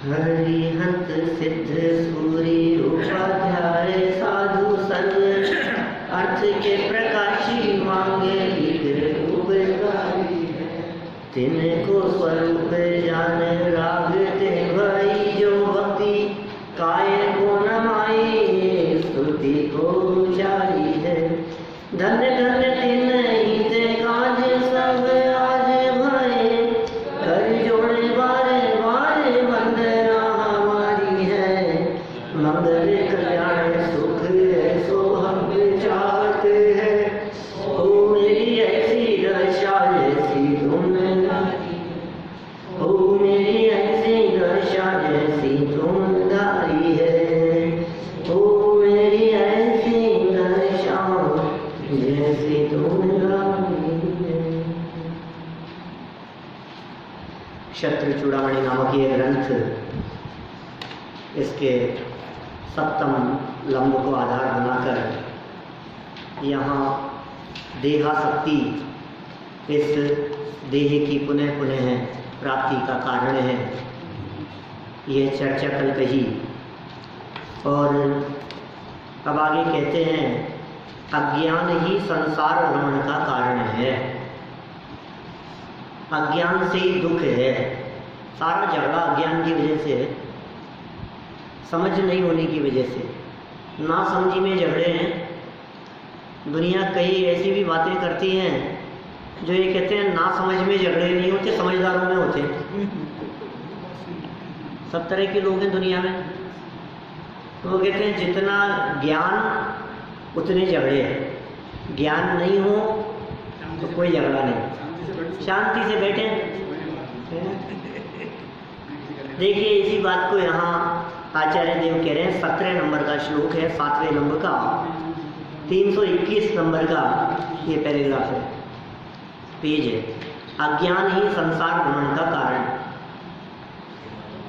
हरिहंत सिद्ध सूरी उपाध्याय साधु संग अर्थ के प्रकाशी मांगे तिनको स्वरूप जान राग ते भई जो भक्ति काय को नमाई स्तुति को जारी है। धन्य धन्य तिन ही ते काज सब आज भये कर जोड़े बारे बारे वंदना हमारी है। मंगल कल्याण सुख ऐसो हम चाहते हैं। ओ मेरी ऐसी दशा जैसी तुम मेरी ऐसी दशा जैसी तुम धारी है। ओ मेरी ऐसी दशा जैसी तुम धारी है। क्षत्र चूड़ामणि नामक ये ग्रंथ, इसके सप्तम लंब को आधार बनाकर यहाँ देहासक्ति, इस देह की पुनः पुनः प्राप्ति का कारण है, यह चर्चा कल कही। और अब आगे कहते हैं अज्ञान ही संसार भ्रमण का कारण है। अज्ञान से ही दुख है। सारा झगड़ा अज्ञान की वजह से है, समझ नहीं होने की वजह से, ना समझी में झगड़े हैं। दुनिया कई ऐसी भी बातें करती हैं जो ये कहते हैं ना समझ में झगड़े नहीं होते, समझदारों में होते हैं। सब तरह के लोग हैं दुनिया में। तो वो कहते हैं जितना ज्ञान उतने झगड़े हैं, ज्ञान नहीं हो तो कोई झगड़ा नहीं, शांति से बैठे। देखिए इसी बात को यहाँ आचार्य देव कह रहे हैं। 17 नंबर का श्लोक है, 7वें नंबर का 321 नंबर का ये पैराग्राफ है, पेज है। अज्ञान ही संसार भ्रमण का कारण।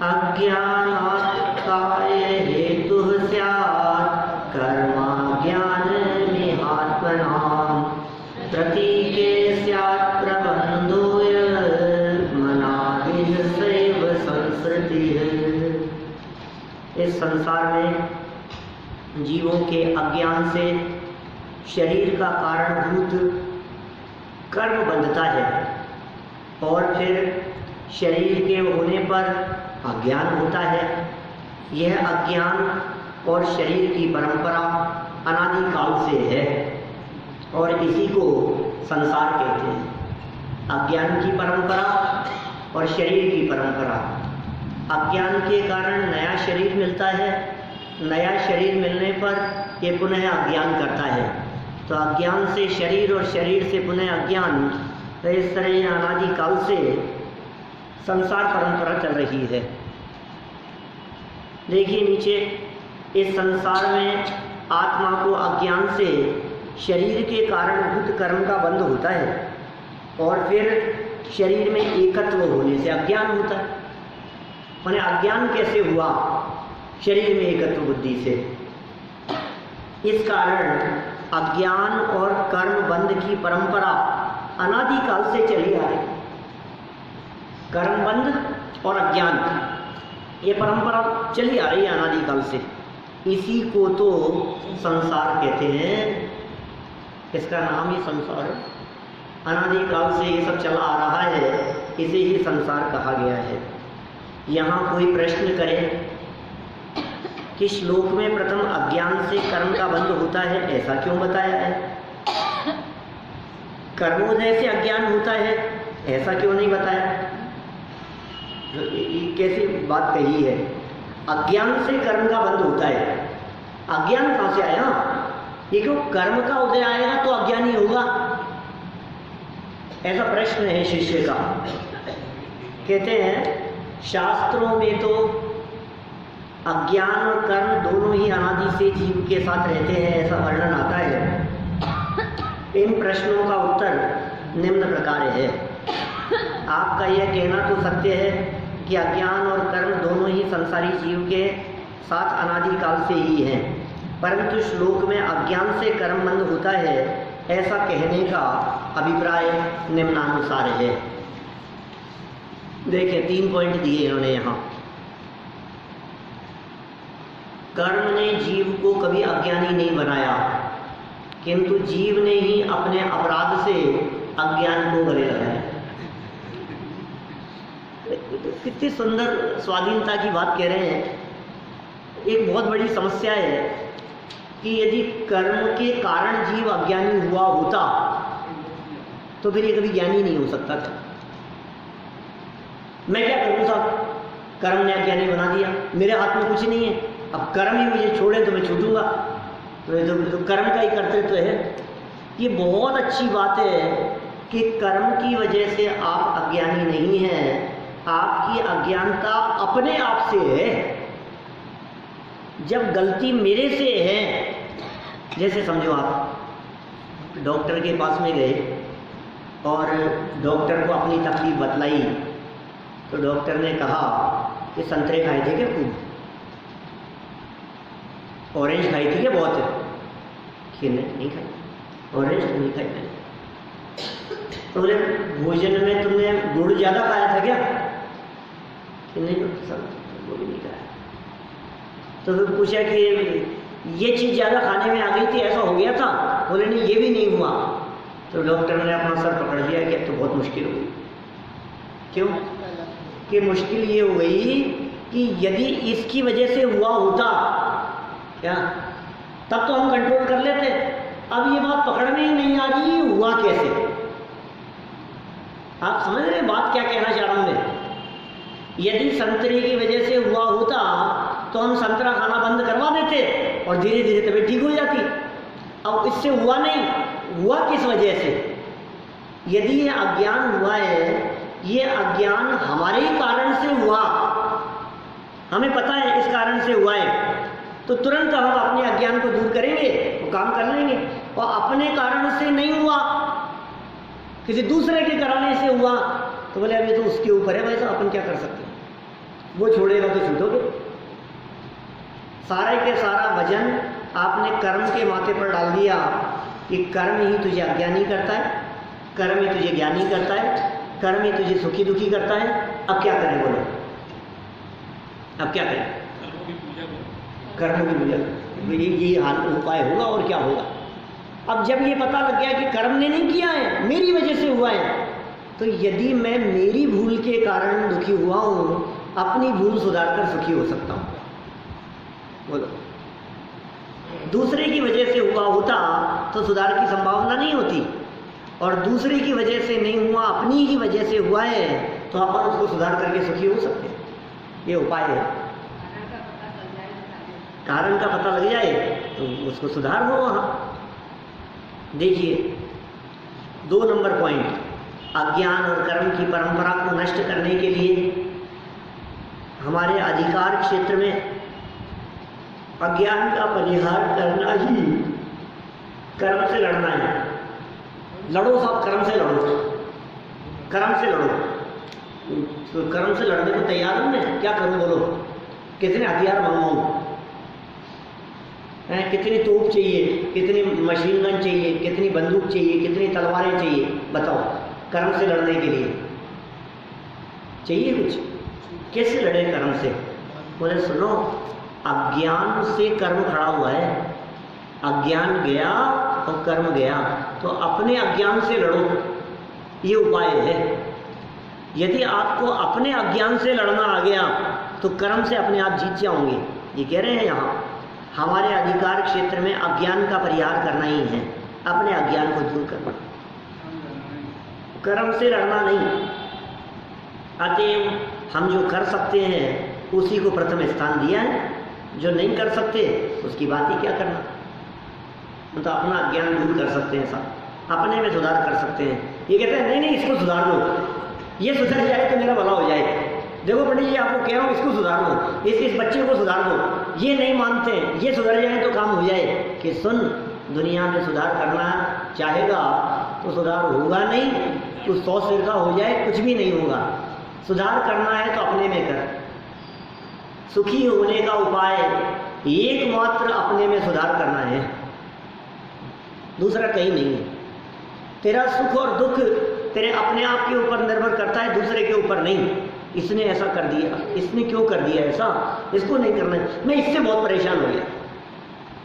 अज्ञानात् काय हेतु स्यात् कर्माज्ञान निहात्मनाम् प्रतीके स्यात् प्रबन्धोय मनाभिः सैव संसृतिः। इस संसार में जीवों के अज्ञान से शरीर का कारणभूत कर्म बंधता है, और फिर शरीर के होने पर अज्ञान होता है। यह अज्ञान और शरीर की परंपरा अनादि काल से है, और इसी को संसार कहते हैं। अज्ञान की परंपरा और शरीर की परंपरा। अज्ञान के कारण नया शरीर मिलता है, नया शरीर मिलने पर यह पुनः अज्ञान करता है। तो अज्ञान से शरीर और शरीर से पुनः अज्ञान, तो इस तरह अनादि काल से संसार परंपरा चल रही है। देखिए नीचे, इस संसार में आत्मा को अज्ञान से शरीर के कारणभूत कर्म का बंध होता है, और फिर शरीर में एकत्व होने से अज्ञान होता है। माने अज्ञान कैसे हुआ? शरीर में एकत्व बुद्धि से। इस कारण अज्ञान और कर्म बंध की परंपरा अनादि काल से चली आ रही। कर्म बंध और अज्ञान, ये परंपरा चली आ रही है अनादि काल से। इसी को तो संसार कहते हैं। इसका नाम ही संसार है। अनादि काल से ये सब चला आ रहा है, इसे ही संसार कहा गया है। यहाँ कोई प्रश्न करे कि श्लोक में प्रथम अज्ञान से कर्म का बंध होता है, ऐसा क्यों बताया है? कर्मोदय से अज्ञान होता है, ऐसा क्यों नहीं बताया? ये कैसी बात कही है? अज्ञान से कर्म का बंध होता है। अज्ञान कहाँ से आया? ये क्यों कर्म का उदय आएगा तो अज्ञानी होगा, ऐसा प्रश्न है शिष्य का। कहते हैं शास्त्रों में तो अज्ञान और कर्म दोनों ही अनादि से जीव के साथ रहते हैं, ऐसा वर्णन आता है। इन प्रश्नों का उत्तर निम्न प्रकार है। आपका यह कहना तो सत्य है कि अज्ञान और कर्म दोनों ही संसारी जीव के साथ अनादि काल से ही हैं, परंतु श्लोक में अज्ञान से कर्म बंध होता है, ऐसा कहने का अभिप्राय निम्नानुसार है। देखिए 3 पॉइंट दिए इन्होंने यहाँ। कर्म ने जीव को कभी अज्ञानी नहीं बनाया, किंतु जीव ने ही अपने अपराध से अज्ञान को गले लगाया। कितनी सुंदर स्वाधीनता की बात कह रहे हैं। एक बहुत बड़ी समस्या है कि यदि कर्म के कारण जीव अज्ञानी हुआ होता तो फिर ये कभी ज्ञानी नहीं हो सकता था। मैं क्या करूं साहब, कर्म ने अज्ञानी बना दिया, मेरे हाथ में कुछ नहीं है, अब कर्म ही मुझे छोड़े तो मैं छूटूंगा, तो कर्म का ही कर्तृत्व है। ये बहुत अच्छी बात है कि कर्म की वजह से आप अज्ञानी नहीं हैं, आपकी अज्ञानता अपने आप से है। जब गलती मेरे से है, जैसे समझो आप डॉक्टर के पास में गए और डॉक्टर को अपनी तकलीफ बतलाई, तो डॉक्टर ने कहा कि संतरे खाए थे क्या खूब, ऑरेंज खाई थी क्या बहुत, कि नहीं खाई, ऑरेंज तो नहीं खाई मैंने। तो बोले भोजन में तुमने गुड़ ज़्यादा खाया था क्या, कि नहीं डॉक्टर साहब वो भी नहीं खाया। तो फिर पूछा कि ये चीज़ ज़्यादा खाने में आ गई थी, ऐसा हो गया था, बोले नहीं ये भी नहीं हुआ। तो डॉक्टर ने अपना सर पकड़ लिया कि अब तो बहुत मुश्किल हो गई। क्यों कि मुश्किल ये हो गई कि यदि इसकी वजह से हुआ होता क्या, तब तो हम कंट्रोल कर लेते। अब ये बात पकड़ में ही नहीं आ रही हुआ कैसे। आप समझ रहे हैं बात क्या कहना चाह रहा हूं मैं। यदि संतरे की वजह से हुआ होता तो हम संतरा खाना बंद करवा देते और धीरे धीरे तबीयत ठीक हो जाती। अब इससे हुआ नहीं, हुआ किस वजह से। यदि ये अज्ञान हुआ है, ये अज्ञान हमारे ही कारण से हुआ, हमें पता है इस कारण से हुआ है, तो तुरंत हम अपने अज्ञान को दूर करेंगे, वो काम कर लेंगे। और अपने कारण से नहीं हुआ, किसी दूसरे के कराने से हुआ, तो बोले अभी तो उसके ऊपर है भाई साहब, अपन क्या कर सकते हैं, वो छोड़ेगा तो छूटोगे। सारे के सारा वजन आपने कर्म के माथे पर डाल दिया कि कर्म ही तुझे अज्ञानी करता है, कर्म ही तुझे ज्ञानी करता है, कर्म ही तुझे सुखी दुखी करता है। अब क्या करें बोलो, अब क्या करें, कर्म की पूजा, ये हाल उपाय होगा और क्या होगा। अब जब ये पता लग गया कि कर्म ने नहीं किया है, मेरी वजह से हुआ है, तो यदि मैं मेरी भूल के कारण दुखी हुआ हूं, अपनी भूल सुधार कर सुखी हो सकता हूं बोलो। दूसरे की वजह से हुआ होता तो सुधार की संभावना नहीं होती, और दूसरे की वजह से नहीं हुआ, अपनी ही वजह से हुआ है, तो अपन उसको सुधार करके सुखी हो सकते हैं। ये उपाय है। कारण का पता लग जाए तो उसको सुधार हो। वहाँ देखिए 2 नंबर पॉइंट, अज्ञान और कर्म की परंपरा को नष्ट करने के लिए हमारे अधिकार क्षेत्र में अज्ञान का परिहार करना ही कर्म से लड़ना है। लड़ो साहब, कर्म से लड़ो, कर्म से लड़ो। तो कर्म से लड़ने को तैयार हूं मैं, क्या करूं बोलो, कितने हथियार मंगवाऊं, कितनी तोप चाहिए, कितनी मशीन गन चाहिए, कितनी बंदूक चाहिए, कितनी तलवारें चाहिए, बताओ कर्म से लड़ने के लिए चाहिए कुछ। कैसे लड़े कर्म से, बोले सुनो अज्ञान से कर्म खड़ा हुआ है, अज्ञान गया और कर्म गया, तो अपने अज्ञान से लड़ो, ये उपाय है। यदि आपको अपने अज्ञान से लड़ना आ गया तो कर्म से अपने आप जीत जाओगे। ये कह रहे हैं यहाँ हमारे अधिकार क्षेत्र में अज्ञान का परिहार करना ही है, अपने अज्ञान को दूर करना, कर्म से लड़ना नहीं। अतएव हम जो कर सकते हैं उसी को प्रथम स्थान दिया है, जो नहीं कर सकते उसकी बात ही क्या करना। तो अपना अज्ञान दूर कर सकते हैं साहब, अपने में सुधार कर सकते हैं। ये कहते हैं नहीं नहीं इसको सुधार दो, ये सुधर जाए तो मेरा भला हो जाए। देखो पंडित जी आपको कह रहा हूँ इसको सुधार दो, इस बच्चे को सुधार दो, ये नहीं मानते हैं, ये सुधर जाए तो काम हो जाए। कि सुन दुनिया में सुधार करना चाहेगा तो सुधार होगा नहीं, तो 100 सिर का हो जाए कुछ भी नहीं होगा। सुधार करना है तो अपने में कर। सुखी होने का उपाय एकमात्र अपने में सुधार करना है, दूसरा कहीं नहीं है। तेरा सुख और दुख तेरे अपने आप के ऊपर निर्भर करता है, दूसरे के ऊपर नहीं। इसने ऐसा कर दिया, इसने क्यों कर दिया ऐसा, इसको नहीं करना है। मैं इससे बहुत परेशान हो गया,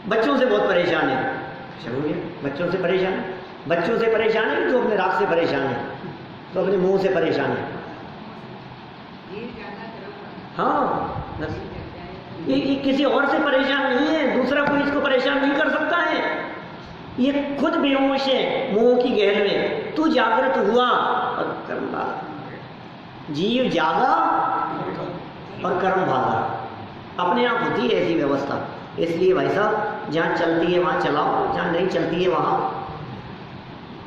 बच्चों से बहुत परेशान है, हो गया बच्चों से परेशान है। बच्चों से परेशान है तो अपने राग से परेशान है, तो अपने मुंह से परेशान है। हाँ बस ये किसी और से परेशान नहीं है, दूसरा कोई इसको परेशान नहीं कर सकता है। ये खुद बेहोश है मोह की गहन में। तू जागृत हुआ और कर्म भागा, जीव जागा और कर्म भागा, अपने आप होती है ऐसी व्यवस्था। इसलिए भाई साहब जहाँ चलती है वहाँ चलाओ, जहाँ नहीं चलती है वहाँ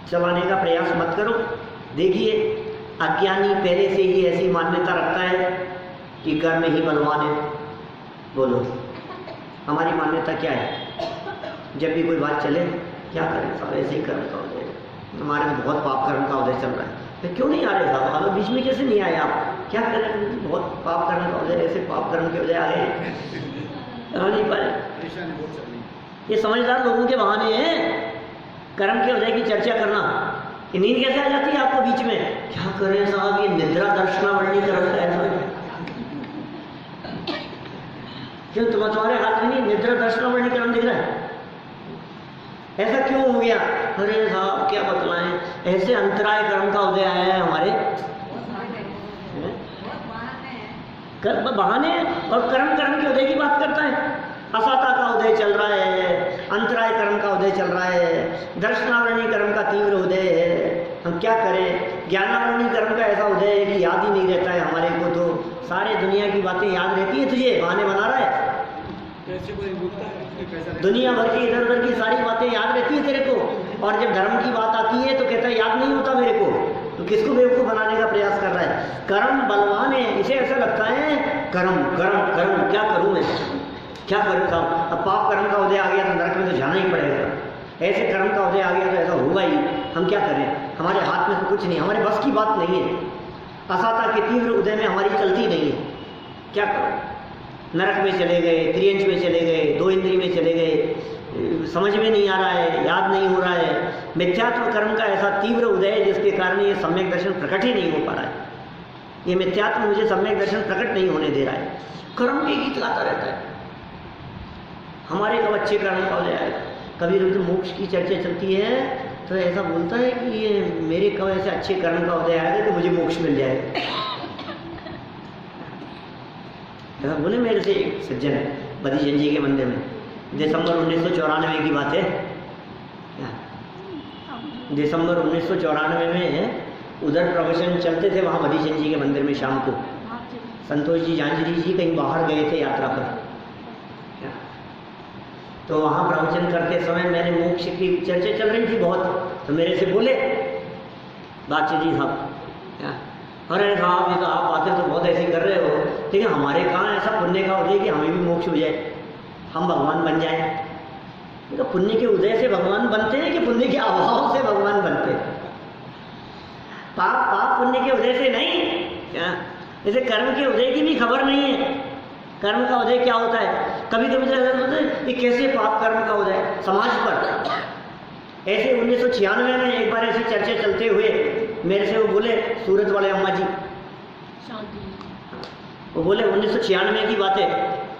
चलाने का प्रयास मत करो। देखिए अज्ञानी पहले से ही ऐसी मान्यता रखता है कि कर्म ही बलवान है। बोलो हमारी मान्यता क्या है? जब भी कोई बात चले क्या करें साहब, ऐसे ही कर्म का उदय, हमारे में बहुत पाप कर्म का उदय चल रहा है। फिर क्यों नहीं आ रहे साहब, अगर बीच में कैसे नहीं आए आप? क्या करें, बहुत पाप कर्म का उदय, ऐसे पाप कर्म के उदय आ गए, नहीं पाए। ये समझदार लोगों के बहाने हैं कर्म के उदय की चर्चा करना। कि नींद कैसे आ जाती है आपको बीच में? क्या करें साहब, ये निद्रा दर्शनावली कर्म का ऐसा क्यों? तुम्हारे हाथ में नहीं निद्रा दर्शनावली कर्म दिख रहा है, ऐसा क्यों हो गया? अरे साहब क्या बतलाएं, ऐसे अंतराय कर्म का उदय आया है हमारे बहाने। और कर्म के उदय की बात करता है। असाता का उदय चल रहा है, अंतराय कर्म का उदय चल रहा है, दर्शनावरणी कर्म का तीव्र उदय है। हम क्या करें? ज्ञानावरणी कर्म का ऐसा उदय है कि याद ही नहीं रहता है हमारे को। तो सारे दुनिया की बातें याद रहती है तुझे, बहाने बना रहा है। दुनिया भर की इधर उधर की सारी बातें याद रहती है तेरे को, और जब धर्म की बात आती है तो कहता है याद नहीं होता मेरे को। तो किसको बेवकूफ बनाने का प्रयास कर रहा है? कर्म बलवान है, इसे ऐसा लगता है कर्म कर्म कर्म, क्या करूं मैं, क्या करूं साहब। अब पाप कर्म का उदय आ गया तो नरक में तो जाना ही पड़ेगा, ऐसे कर्म का उदय आ गया तो ऐसा होगा ही। हम क्या करें? हमारे हाथ में तो कुछ नहीं, हमारे बस की बात नहीं है। असाता के तीव्र उदय में हमारी चलती नहीं है, क्या करो? नरक में चले गए, त्रियंश में चले गए, दो इंद्री में चले गए, समझ में नहीं आ रहा है, याद नहीं हो रहा है। मिथ्यात्व कर्म का ऐसा तीव्र उदय है जिसके कारण ये सम्यक दर्शन प्रकट ही नहीं हो पा रहा है। ये मिथ्यात्व मुझे सम्यक दर्शन प्रकट नहीं होने दे रहा है। कर्म के गीत गाता रहता है, हमारे कब अच्छे कर्म का उदय आएगा। कभी कभी मोक्ष की चर्चा चलती है तो ऐसा बोलता है कि ये मेरे कब ऐसे अच्छे कर्म का उदय आएगा कि मुझे मोक्ष मिल जाएगा। ऐसा बोले मेरे से एक सज्जन बदीजन जी के मंदिर में, दिसंबर 1994 की बात है। दिसंबर 1994 में उधर प्रवचन चलते थे वहाँ बदीजन जी के मंदिर में। शाम को संतोष जी जांजरी जी कहीं बाहर गए थे यात्रा पर, तो वहाँ प्रवचन करते समय मैंने मोक्ष की चर्चा चल रही थी बहुत, तो मेरे से बोले बादशाह जी साहब, अरे साहब ये तो आप बातें तो बहुत ऐसी कर रहे हो, ठीक है हमारे कहाँ ऐसा पुण्य का उदय कि हमें भी मोक्ष हो जाए, हम भगवान बन जाए। तो पुण्य के उदय से भगवान बनते हैं कि पुण्य के अभाव से भगवान बनते हैं? पाप पुण्य के उदय से नहीं, क्या जैसे कर्म के उदय की भी खबर नहीं है। कर्म का उदय क्या होता है? कभी कभी तो ऐसा होता है ये कैसे पाप कर्म का उदय समाज पर। ऐसे 1996 में एक बार ऐसी चर्चा चलते हुए मेरे से वो बोले, सूरत वाले अम्मा जी, वो बोले 1996 की बात है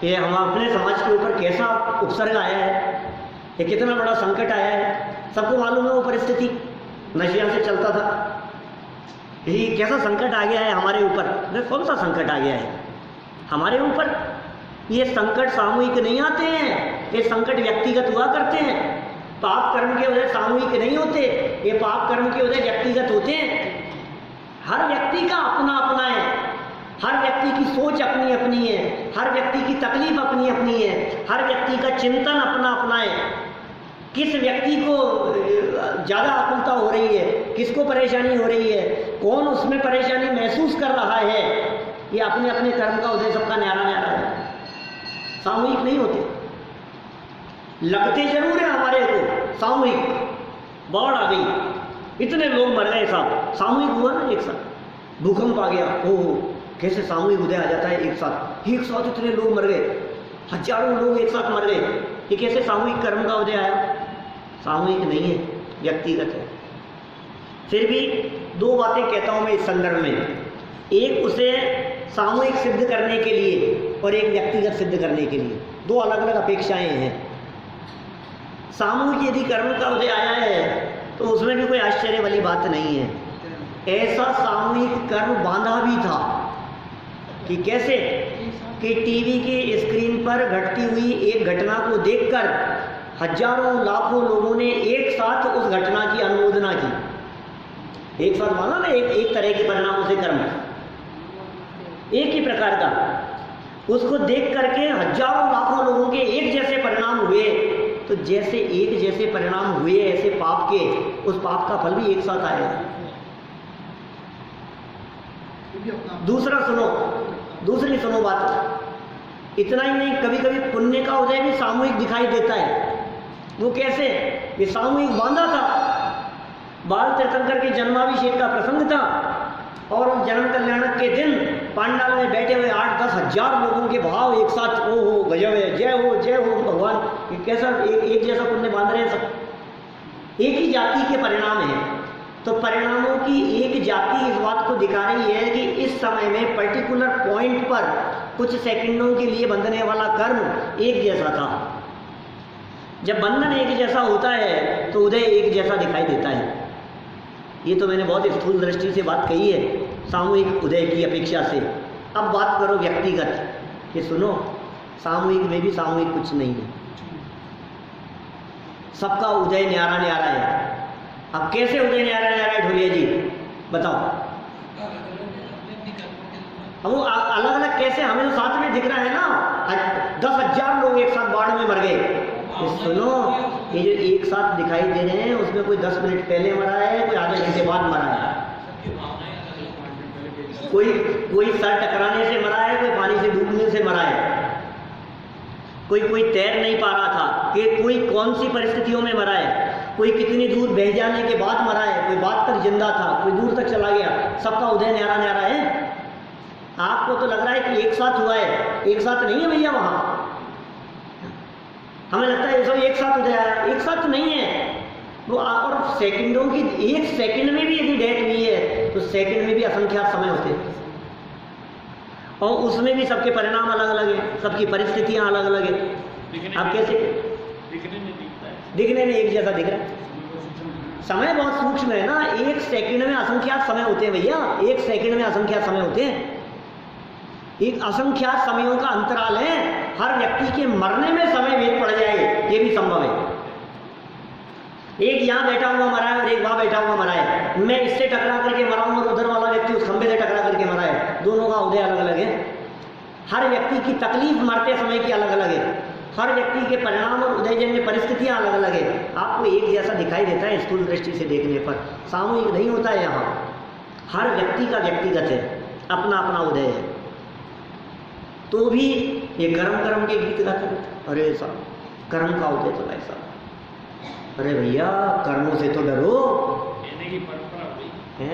कि हम अपने समाज के ऊपर कैसा उपसर्ग आया है, ये कितना बड़ा संकट आया है। सबको मालूम है वो परिस्थिति नशिया से चलता था, ये कैसा संकट आ गया है हमारे ऊपर। कौन सा संकट आ गया है हमारे ऊपर? ये संकट सामूहिक नहीं आते हैं, ये संकट व्यक्तिगत हुआ करते हैं। पाप कर्म के उदय सामूहिक नहीं होते, ये पाप कर्म के उदय व्यक्तिगत होते हैं। हर व्यक्ति का अपना अपना है, हर व्यक्ति की सोच अपनी अपनी है, हर व्यक्ति की तकलीफ अपनी अपनी है, हर व्यक्ति का चिंतन अपना अपना है। किस व्यक्ति को ज़्यादा आकुलता हो रही है, किसको परेशानी हो रही है, कौन उसमें परेशानी महसूस कर रहा है, ये अपने अपने कर्म का उदय सबका न्यारा न्यारा है, सामूहिक नहीं होते। लगते जरूर है हमारे को सामूहिक, बाढ़ आ गई, इतने लोग मर गए साहब, सामूहिक हुआ ना एक साथ, भूकंप आ गया, ओह कैसे सामूहिक उदय आ जाता है एक साथ इतने लोग मर गए, हजारों लोग एक साथ मर गए, ये कैसे सामूहिक कर्म का उदय आया? सामूहिक नहीं है, व्यक्तिगत है। फिर भी दो बातें कहता हूं मैं इस संदर्भ में। एक, उसे सामूहिक सिद्ध करने के लिए और एक व्यक्तिगत सिद्ध करने के लिए, दो अलग अलग अपेक्षाएं हैं। सामूहिक यदि कर्म का उदय आया है तो उसमें भी कोई आश्चर्य वाली बात नहीं है। ऐसा सामूहिक कर्म बांधा भी था कि कैसे कि टीवी की स्क्रीन पर घटती हुई एक घटना को देखकर हजारों लाखों लोगों ने एक साथ उस घटना की अनुमोदना की। एक साथ माना ना, एक तरह के परिणामों से कर्म, एक ही प्रकार का, उसको देख करके हजारों लाखों लोगों के एक जैसे परिणाम हुए। तो जैसे एक जैसे परिणाम हुए ऐसे पाप के, उस पाप का फल भी एक साथ आएगा। दूसरी सुनो बात। इतना ही नहीं, कभी कभी पुण्य का उदय भी सामूहिक दिखाई देता है। वो कैसे? ये सामूहिक बांधा था। बाल तीर्थंकर के जन्माभिषेक का प्रसंग था और उस जन्म कल्याणक के दिन पांडाल में बैठे हुए 8-10 हजार लोगों के भाव एक साथ, ओ हो गजब है, जय हो भगवान, ये कैसा एक जैसा पुण्य बांध रहे हैं सब, एक ही जाति के परिणाम हैं। तो परिणामों की एक जाति इस बात को दिखा रही है कि इस समय में पर्टिकुलर पॉइंट पर कुछ सेकंडों के लिए बंधने वाला कर्म एक जैसा था। जब बंधन एक जैसा होता है तो उदय एक जैसा दिखाई देता है। ये तो मैंने बहुत स्थूल दृष्टि से बात कही है सामूहिक उदय की अपेक्षा से। अब बात करो व्यक्तिगत, कि सुनो, सामूहिक में भी सामूहिक कुछ नहीं है, सबका उदय न्यारा न्यारा है। अब कैसे उदय न्यारा न्यारा है ढोलिया जी, बताओ। अब वो अलग अलग कैसे? हमें तो साथ में दिख रहा है ना, 10 हजार लोग एक साथ बाढ़ में मर गए। सुनो, ये जो एक साथ दिखाई दे रहे हैं उसमें कोई 10 मिनट पहले मरा है, कोई आधे घंटे बाद मरा है, कोई सर टकराने से मरा है, कोई पानी से डूबने से मरा है, कोई तैर नहीं पा रहा था, कि कोई कौन सी परिस्थितियों में मरा है, कोई कितनी दूर बह जाने के बाद मरा है, कोई बात तक जिंदा था, कोई दूर तक चला गया। सबका उदय न्यारा न्यारा है। आपको तो लग रहा है कि एक साथ हुआ है, एक साथ नहीं है भैया। वहां हमें लगता है सब एक साथ उदय आया, एक साथ तो नहीं है वो। और सेकंडों की, एक सेकंड में भी यदि डेथ हुई है तो सेकंड में भी असंख्यात समय होते हैं और उसमें भी सबके परिणाम अलग अलग हैं, सबकी परिस्थितियां अलग अलग हैं। आप कैसे दिखने में एक जैसा दिख रहा है? समय बहुत सूक्ष्म है ना। एक सेकंड में असंख्यात समय होते हैं भैया, एक सेकंड में असंख्यात समय होते हैं। एक असंख्यात समयों का अंतराल है। हर व्यक्ति के मरने में समय भेद पड़ जाए ये भी संभव है। एक यहाँ बैठा हुआ मरा है और एक वहां बैठा हुआ मरा है। मैं इससे टकरा करके मरा हूं और उधर वाला व्यक्ति उस खंबे से टकरा करके मरा है। दोनों का उदय अलग अलग है। हर व्यक्ति की तकलीफ मरते समय की अलग अलग है। हर व्यक्ति के परिणाम और उदयजन्य परिस्थितियां अलग अलग है। आपको एक जैसा दिखाई देता है स्थूल दृष्टि से देखने पर, सामूहिक नहीं होता है। यहाँ हर व्यक्ति का व्यक्तिगत है, अपना अपना उदय है। तो भी ये कर्म के गीत गाते हैं, अरे साहब कर्म का उदय तो ऐसा, अरे भैया कर्मों से तो डरो है,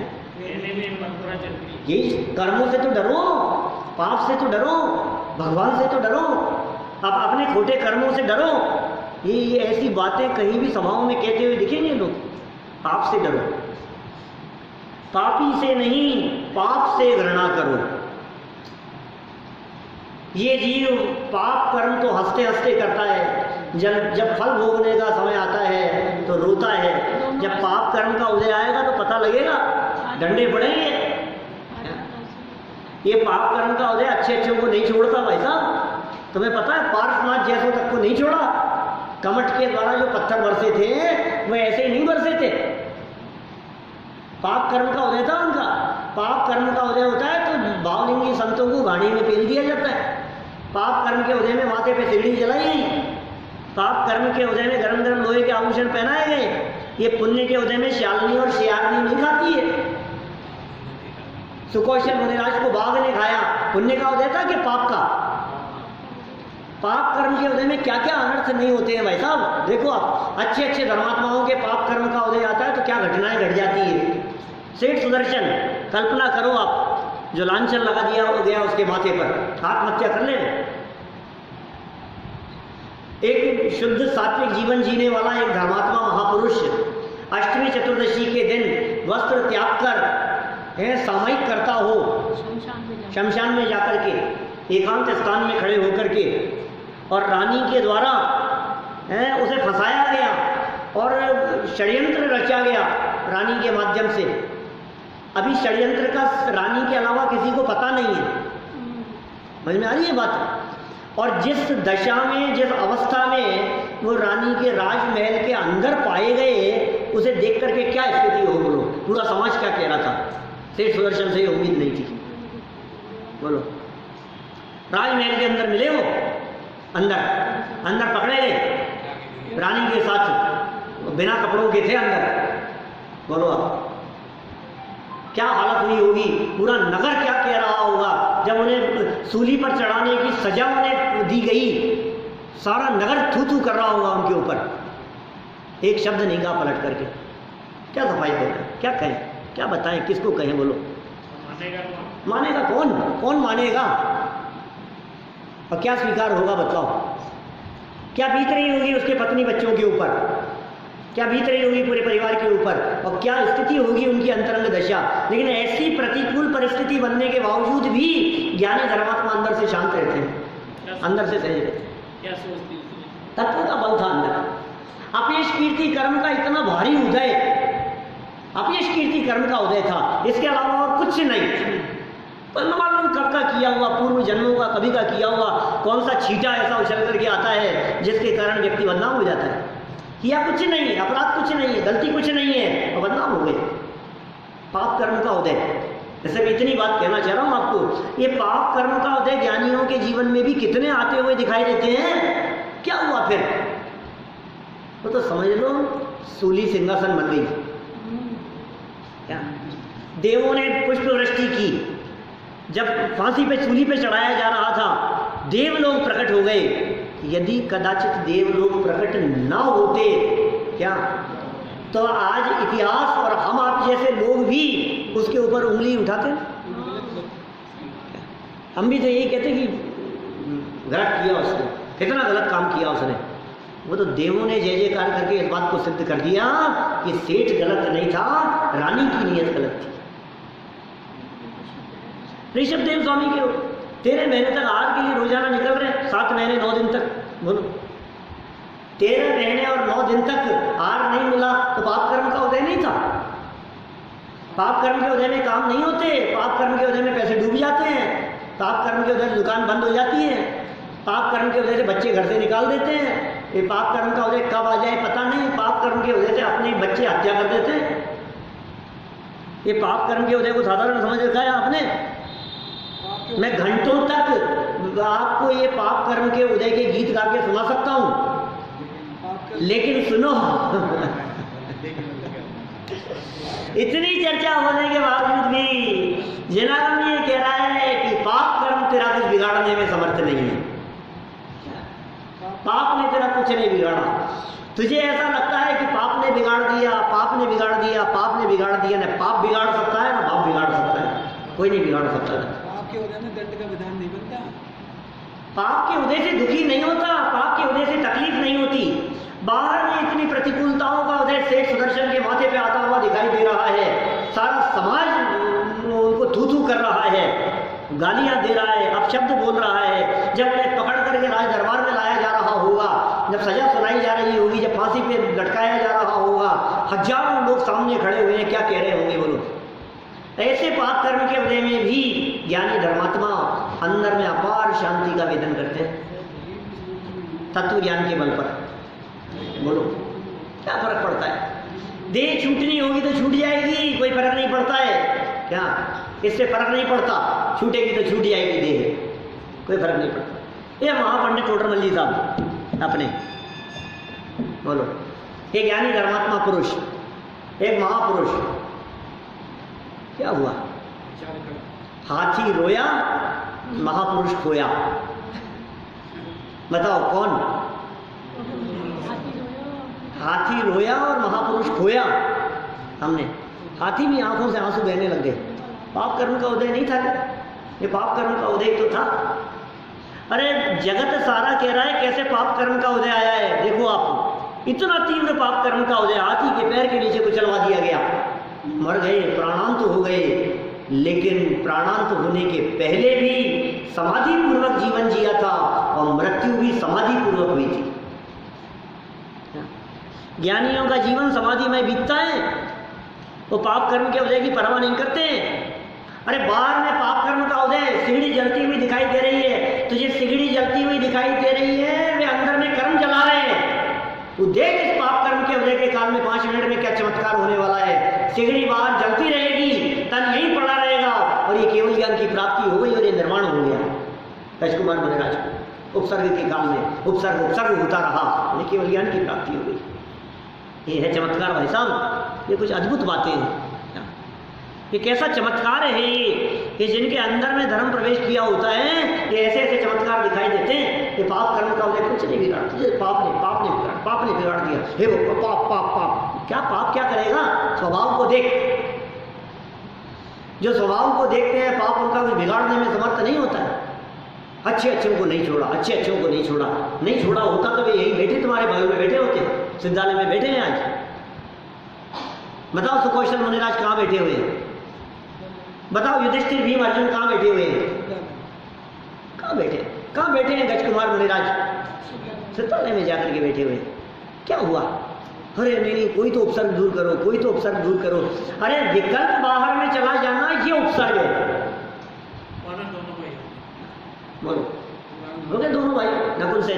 यही कर्मों से तो डरो, पाप से तो डरो, भगवान से तो डरो, आप अपने खोटे कर्मों से डरो। ये ऐसी बातें कहीं भी सभाओं में कहते हुए दिखेंगे लोग। पाप से डरो, पापी से नहीं, पाप से घृणा करो। ये जीव पाप कर्म तो हंसते हंसते करता है, जब फल भोगने का समय आता है तो रोता है। जब पाप कर्म का उदय आएगा तो पता लगेगा, डंडे पड़ेंगे। ये पाप कर्म का उदय अच्छे अच्छों को नहीं छोड़ता भाई साहब। तुम्हें पता है पार्श्वनाथ जैसों तक को नहीं छोड़ा। कमठ के द्वारा जो पत्थर बरसे थे वो ऐसे ही नहीं बरसे थे। पाप कर्म का उदय था उनका। पाप कर्म का उदय होता है तो भावलिंगी संतों को गाड़ी में पेल दिया जाता है। पाप कर्म के उदय में माथे पे सिगड़ी जलाई गई। पाप कर्म के उदय में गरम गरम लोहे के आभूषण पहनाए गए। ये पुण्य के उदय में श्यालनी और शियारनी नहीं खाती है। सुकौशल मुनिराज को बाघ ने खाया, पुण्य का उदय था कि पाप का? पाप कर्म के उदय में क्या क्या अनर्थ नहीं होते हैं भाई साहब। देखो आप, अच्छे अच्छे धर्मात्माओं के पाप कर्म का उदय आता है तो क्या घटनाएं घट जाती है। सेठ सुदर्शन, कल्पना करो आप, जो लांछन लगा दिया गया उसके माथे पर, आत्महत्या कर ले। एक शुद्ध सात्विक जीवन जीने वाला एक धर्मात्मा महापुरुष अष्टमी चतुर्दशी के दिन वस्त्र त्याग कर सामयिक करता हो, शमशान में जाकर के एकांत स्थान में खड़े होकर के, और रानी के द्वारा उसे फंसाया गया और षड्यंत्र रचा गया रानी के माध्यम से। अभी षड्यंत्र का रानी के अलावा किसी को पता नहीं है। समझ में आ रही है बात? और जिस दशा में, जिस अवस्था में वो रानी के राजमहल के अंदर पाए गए, उसे देख करके क्या स्थिति हो, बोलो? पूरा समाज क्या कह रहा था? सेठ सुदर्शन से उम्मीद नहीं थी, बोलो। राजमहल के अंदर मिले वो, अंदर पकड़े गए रानी के साथ, बिना कपड़ों के थे अंदर। बोलो आप, क्या हालत हुई होगी? पूरा नगर क्या कह रहा होगा जब उन्हें सूली पर चढ़ाने की सजा उन्हें दी गई? सारा नगर थू थू कर रहा होगा उनके ऊपर। एक शब्द नहीं कहा पलट करके। क्या सफाई देना, क्या कहें, क्या बताएं, किसको कहें? बोलो। मानेगा कौन मानेगा? और क्या स्वीकार होगा बताओ? क्या बीत रही होगी उसके पत्नी बच्चों के ऊपर, क्या बीत रही होगी पूरे परिवार के ऊपर, और क्या स्थिति होगी उनकी अंतरंग दशा। लेकिन ऐसी प्रतिकूल परिस्थिति बनने के बावजूद भी ज्ञानी धर्मात्मा अंदर से शांत रहते हैं, अंदर से सहज रहते हैं। तत्व का बल था अंदर। अपयश कीर्ति कर्म का इतना भारी उदय, अपयश कीर्ति कर्म का उदय था, इसके अलावा और कुछ नहीं। पर न मालूम कब का किया हुआ, पूर्व जन्मों का कभी का किया हुआ कौन सा छींटा ऐसा उछल करके आता है जिसके कारण व्यक्ति बदनाम हो जाता है। किया कुछ नहीं है, अपराध कुछ नहीं है, गलती कुछ नहीं है, और बदनाम हो गए। पाप कर्म का उदय। जैसे मैं इतनी बात कहना चाह रहा हूँ आपको, ये पाप कर्म का उदय ज्ञानियों के जीवन में भी कितने आते हुए दिखाई देते हैं। क्या हुआ फिर? तो समझ लो सूली सिंहासन बन गई। क्या देवों ने पुष्प वृष्टि की, जब फांसी पे सूली पे चढ़ाया जा रहा था, देव लोग प्रकट हो गए। यदि कदाचित देव लोग प्रकट ना होते क्या, तो आज इतिहास और हम आप जैसे लोग भी उसके ऊपर उंगली उठाते। हम भी तो यही कहते कि गलत किया उसने, कितना गलत काम किया उसने। वो तो देवों ने जय जयकार करके इस बात को सिद्ध कर दिया कि सेठ गलत नहीं था, रानी की नीयत गलत थी। ऋषभ देव स्वामी के 13 महीने तक आहार के लिए रोजाना निकल रहे, 7 महीने 9 दिन तक। बोलो, 13 महीने और 9 दिन तक आहार नहीं मिला तो पाप कर्म का उदय नहीं था? पाप कर्म के उदय में काम नहीं होते, पाप कर्म के उदय में पैसे डूब जाते हैं, पाप कर्म के उदय से दुकान बंद हो जाती है, पाप कर्म के उदय से बच्चे घर से निकाल देते हैं। ये पाप कर्म का उदय कब आ जाए पता नहीं। पाप कर्म के उदय से अपने बच्चे हत्या कर देते हैं। ये पाप कर्म के उदय को साधारण समझ रखा है आपने। मैं घंटों तक आपको ये पाप कर्म के उदय के गीत गा के सुना सकता हूं, लेकिन सुनो इतनी चर्चा होने के बावजूद भी जनाब ये कह रहा है कि पाप कर्म तेरा कुछ बिगाड़ने में समर्थ नहीं है। पाप ने तेरा कुछ नहीं बिगाड़ा। तुझे ऐसा लगता है कि पाप ने बिगाड़ दिया, पाप ने बिगाड़ दिया, पाप ने बिगाड़ दिया। ना पाप बिगाड़ सकता है, ना पाप बिगाड़ सकता है, कोई नहीं बिगाड़ सकता है। पाप के उदय में दंड का विधान नहीं बनता। पाप के उदय से दुखी नहीं होता, पाप के उदय से तकलीफ नहीं होती। बाहर में इतनी प्रतिकूलताओं का उदय सेठ सुदर्शन के माथे पे आता हुआ दिखाई दे रहा है। सारा समाज उनको थू थू कर रहा है, गालियां दे रहा है, अपशब्द बोल रहा है। जब उन्हें पकड़ करके राज दरबार में लाया जा रहा होगा, जब सजा सुनाई जा रही होगी, जब फांसी पे लटकाया जा रहा होगा, हजारों लोग सामने खड़े हुए हैं, क्या कह रहे होंगे बोलो। ऐसे पाप कर्म के उदय में भी ज्ञानी धर्मात्मा अंदर में अपार शांति का वेदन करते हैं तत्व ज्ञान के बल पर। बोलो, क्या फर्क पड़ता है? देह छूटनी होगी तो छूट जाएगी, कोई फर्क नहीं पड़ता है क्या? इससे फर्क नहीं पड़ता, छूटेगी तो छूट जाएगी देह, कोई फर्क नहीं पड़ता। ये महापंडित टोडरमल जी साहब अपने, बोलो, ये ज्ञानी धर्मात्मा पुरुष, एक महापुरुष, क्या हुआ? हाथी रोया, महापुरुष खोया। बताओ कौन? हाथी रोया और महापुरुष खोया। हमने हाथी भी आंखों से आंसू बहने लग गए। पाप कर्म का उदय नहीं था, ये पाप कर्म का उदय तो था। अरे जगत सारा कह रहा है कैसे पाप कर्म का उदय आया है। देखो आप, इतना तीव्र पाप कर्म का उदय, हाथी के पैर के नीचे कुचलवा दिया गया, मर गए, प्राणांत हो गए, लेकिन प्राणांत होने के पहले भी समाधि पूर्वक जीवन जिया था और मृत्यु भी समाधि पूर्वक हुई थी। ज्ञानियों का जीवन समाधि में बीतता है, वो पाप कर्म के उदय की परवाह नहीं करते। अरे बाहर में पाप कर्म का उदय सिगड़ी जलती हुई दिखाई दे रही है, तुझे सिगड़ी जलती हुई दिखाई दे रही है, वे अंदर में कर्म जला रहे हैं। तू देख इस पाप कर्म के उदय के काल में 5 मिनट में क्या चमत्कार होने वाला है। सिगड़ी बाहर जलती रहेगी, तन यहीं पड़ा रहेगा और ये केवल ज्ञान की प्राप्ति हो गई और ये निर्माण हो गया। राजकुमार मुनिराज को उपसर्ग के काल में उपसर्ग होता रहा, ये केवल ज्ञान की प्राप्ति हो गई। ये है चमत्कार भाई साहब, ये कुछ अद्भुत बातें हैं। ये कैसा चमत्कार है ये जिनके अंदर में धर्म प्रवेश किया होता है, ये ऐसे ऐसे चमत्कार दिखाई देते हैं। ये पाप कर्म का उदय कुछ नहीं बिगाड़ते, पाप ने बिगाड़ दिया। हे वो पाप क्या पाप क्या करेगा? स्वभाव को देख, जो स्वभाव को देखते हैं पाप उनका कुछ बिगाड़ने में समर्थ नहीं होता है। अच्छे को नहीं छोड़ा होता तो वे यही बैठे तुम्हारे बगल में बैठे होते, सिद्धालय में बैठे हैं आज। बताओ सुकौशल मुनिराज कहाँ बैठे हुए हैं? बताओ युधिष्ठिर भीम अर्जुन कहाँ बैठे हुए हैं? कहाँ बैठे हैं गजकुमार मुनिराज? सिद्धालय में जाकर के बैठे हुए हैं। क्या हुआ? अरे नहीं, कोई तो उपसर्ग दूर करो। अरे विकल्प बाहर में चला जाना ये उपसर्ग है। बोलो हो गए दोनों भाई नकुल से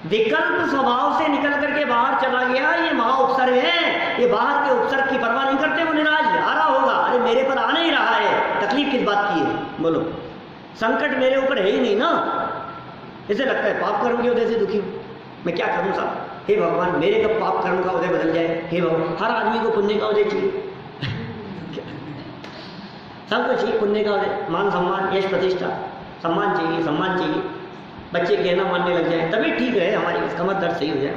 विकल्प स्वभाव से निकल करके बाहर चला गया, ये महा उपसर्ग है। ये बाहर के उपसर्ग की परवाह नहीं करते मुनिराज। आ रहा होगा, अरे मेरे पर आने ही रहा है, तकलीफ किस बात की है? बोलो, संकट मेरे ऊपर है ही नहीं ना। इसे लगता है पाप कर्म के उदय से दुखी हूं, मैं क्या करूं साहब? हे भगवान, मेरे कब पाप कर्म का उदय बदल जाए। हे भगवान, हर आदमी को पुण्य का उदय चाहिए, सबको चाहिए पुण्य का उदय, मान सम्मान यश प्रतिष्ठा, सम्मान चाहिए। बच्चे कहना मानने लग जाए तभी ठीक है, हमारी कमर दर्द सही हो जाए।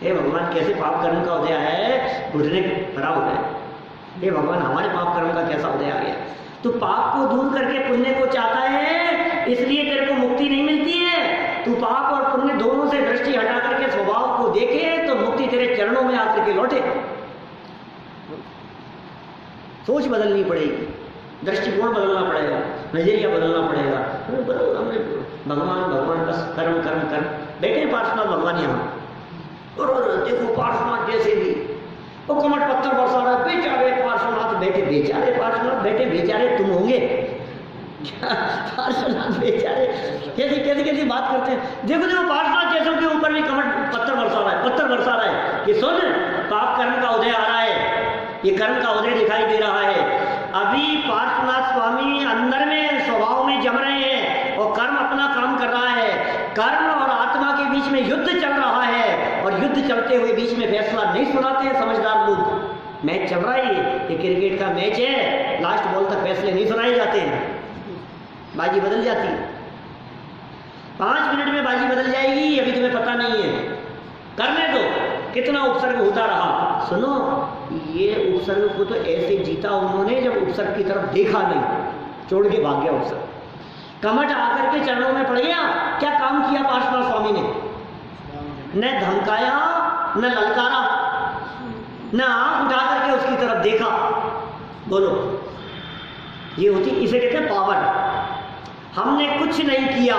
हे भगवान, कैसे पाप कर्म का उदय है, घुटने खराब हो गए। हे भगवान, हमारे पाप कर्म का कैसा उदय आ गया? तू पाप को दूर करके पुण्य को चाहता है, इसलिए तेरे को मुक्ति नहीं मिलती है। तू पाप और पुण्य दोनों से दृष्टि हटा करके स्वभाव को देखे तो मुक्ति तेरे चरणों में आकर के लौटे। सोच बदलनी पड़ेगी, दृष्टिकोण बदलना पड़ेगा, नजरिया बदलना पड़ेगा। भगवान बस कर्म बैठे पार्श्वनाथ भगवान यहाँ, और देखो पार्श्वनाथ जैसे भी वो कमट पत्थर बरसा रहा है, बेचारे पार्श्वनाथ बैठे बेचारे तुम होंगे। पार्श्वनाथ बेचारे कैसी बात करते हैं। देखो पार्श्वनाथ जैसों के ऊपर भी कमट पत्थर बरसा रहा है कि सुन, पाप कर्म का उदय आ रहा है, ये कर्म का उदय दिखाई दे रहा है। अभी पार्श्वनाथ स्वामी अंदर में स्वभाव में जम रहे हैं और कर्म अपना काम कर रहा है। कर्म और आत्मा के बीच में युद्ध चल रहा है, और युद्ध चलते हुए बीच में फैसला नहीं सुनाते हैं समझदार लोग। मैच चल रहा है, ये क्रिकेट का मैच है, लास्ट बॉल तक फैसले नहीं सुनाए जाते हैं, बाजी बदल जाती है। 5 मिनट में बाजी बदल जाएगी, अभी तुम्हें पता नहीं है। करने दो, कितना उपसर्ग होता रहा। सुनो, ये उपसर्ग को तो ऐसे जीता उन्होंने जब उपसर्ग की तरफ देखा नहीं, छोड़ के भाग गया उपसर्ग। कमट आकर के चरणों में पड़ गया। क्या काम किया पार्श्वनाथ स्वामी ने? न धमकाया, न ललकारा, न आंख उठा करके उसकी तरफ देखा। बोलो, ये होती, इसे कहते हैं पावर। हमने कुछ नहीं किया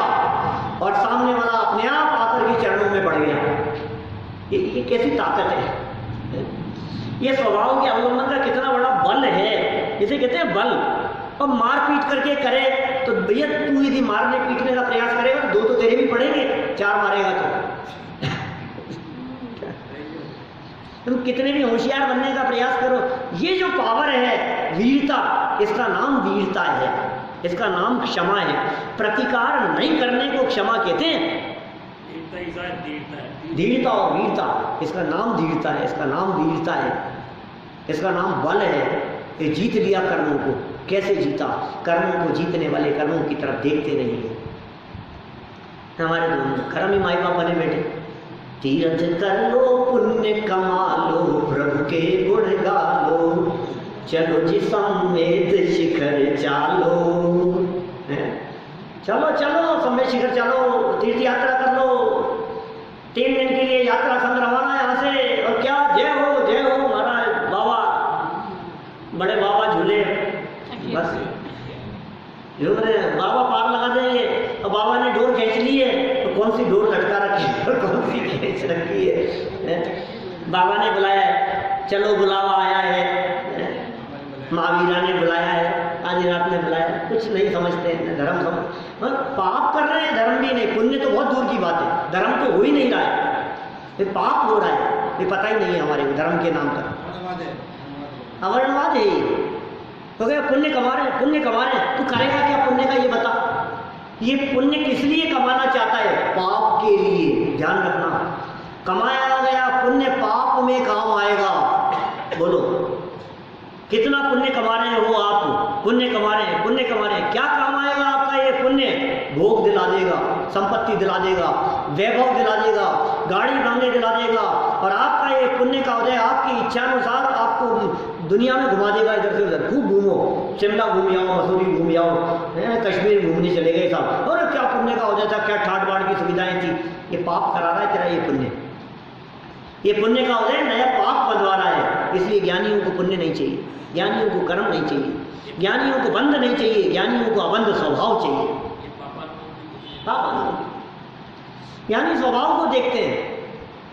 और सामने वाला अपने आप आकर के चरणों में पड़ गया। ये कैसी ताकत है? ये स्वभाव के अवलंबन का कितना बड़ा बल है, इसे कहते हैं बल। और मार पीट करके करे तो भैया, तू यदि मारने पीटने का प्रयास करेगा तो 2 तो तेरे भी पड़ेंगे, 4 मारेगा तो तुम कितने भी होशियार बनने का प्रयास करो, ये जो पावर है वीरता, इसका नाम वीरता है, इसका नाम क्षमा है। प्रतिकार नहीं करने को क्षमा कहते हैं। धीरता और वीरता, इसका नाम धीरता है, इसका नाम वीरता है, इसका नाम बल है। ये जीत लिया कर्मों को। कैसे जीता? कर्मों को जीतने वाले कर्मों की तरफ देखते नहीं है। हमारे कर्म ही माई बाप बने बैठे, तीर्थ कर लो, पुण्य कमा लो, प्रभु के गुण गा लो, चलो जी समेत शिखर चालो। चलो समेत शिखर चलो, तीर्थ यात्रा कर लो। 3 दिन के लिए यात्रा संग रवाना है यहाँ से। और क्या जय हो महाराज, बाबा, बड़े बाबा झूले, बस जो मैंने बाबा पार लगा देंगे, और बाबा ने डोर खींच ली है तो कौन सी डोर लटका रखी है और कौन सी खींच रखी है। बाबा ने बुलाया है, चलो बुलावा आया है, महावीरा ने बुलाया है, आदिनाथ ने बुलाया, कुछ नहीं समझते हैं, धर्म समझ पाप कर रहे हैं, धर्म भी नहीं, पुण्य तो बहुत दूर की बात है, धर्म तो हो ही नहीं रहा है, ये पाप हो रहा है, ये पता ही नहीं है हमारे धर्म के नाम पर, अवर्णवाद है ये। तो क्या पुण्य कमा रहे हैं, पुण्य कमा रहे हैं, तू करेगा क्या पुण्य का ये बता। ये पुण्य किस लिए कमाना चाहता है, पाप के लिए, ध्यान रखना। कमाया गया पुण्य पाप में काम आएगा। बोलो कितना पुण्य कमा रहे हो आप, पुण्य कमा रहे हैं, पुण्य कमा रहे हैं, क्या काम आएगा आपका ये पुण्य, भोग दिला देगा, संपत्ति दिला देगा, वैभव दिला देगा, गाड़ी बंगले दिला देगा, और आपका ये पुण्य का उदय आपकी इच्छा अनुसार आपको दुनिया में घुमा देगा, इधर से उधर खूब घूमो, शिमला घूम आओ, मसूरी घूम आओ, कश्मीर घूमने चले गए साहब, और क्या पुण्य का उदय था, क्या ठाट बाट की सुविधाएं थी। ये पाप करा रहा है तेरा ये पुण्य, ये पुण्य का उदय नया पाप बनवा रहा है। इसलिए ज्ञानियों को पुण्य नहीं चाहिए, ज्ञानियों को कर्म नहीं चाहिए, ज्ञानियों को बंध नहीं चाहिए, ज्ञानियों को अबंध स्वभाव चाहिए। ज्ञानी स्वभाव को देखते हैं।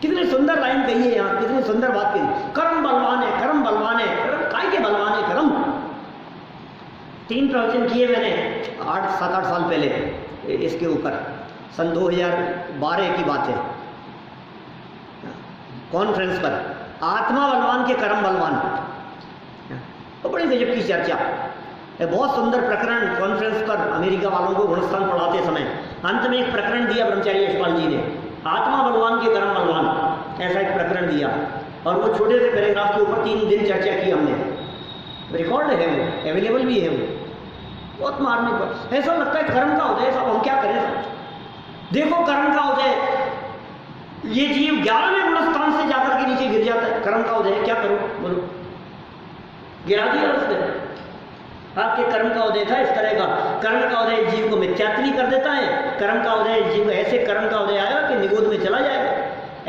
कितनी सुंदर लाइन कही है यहाँ, कितनी सुंदर बात कही, कर्म बलवान है, कर्म बलवान है, कर्म काय के बलवान है, कर्म। 3 प्रवचन किए मैंने 7-8 साल पहले इसके ऊपर, सन 2012 की बात है, कॉन्फ्रेंस पर, आत्मा बलवान के कर्म बलवान, तो बड़ी गजब की चर्चा, बहुत सुंदर प्रकरण कॉन्फ्रेंस पर अमेरिका वालों को गुणस्थान पढ़ाते समय अंत में एक प्रकरण दिया ब्रह्मचारी यशपाल जी ने, आत्मा बलवान के कर्म बलवान, ऐसा एक प्रकरण दिया, और वो छोटे से पैराग्राफ के ऊपर 3 दिन चर्चा की हमने, रिकॉर्ड है वो, अवेलेबल भी है वो, बहुत मारने पर ऐसा लगता है कर्म का उदय साहब, हम क्या करें साहब, देखो कर्म का उदय, ये जीव 11वें गुणस्थान से जाकर के नीचे गिर जाता है, कर्म का उदय, क्या करो बोलो, गिरा दिया उसने, आपके कर्म का उदय था इस तरह का, कर्म का उदय जीव को मिथ्यात्वी कर देता है, कर्म का उदय जीव ऐसे कर्म का उदय आएगा कि निगोद में चला जाएगा,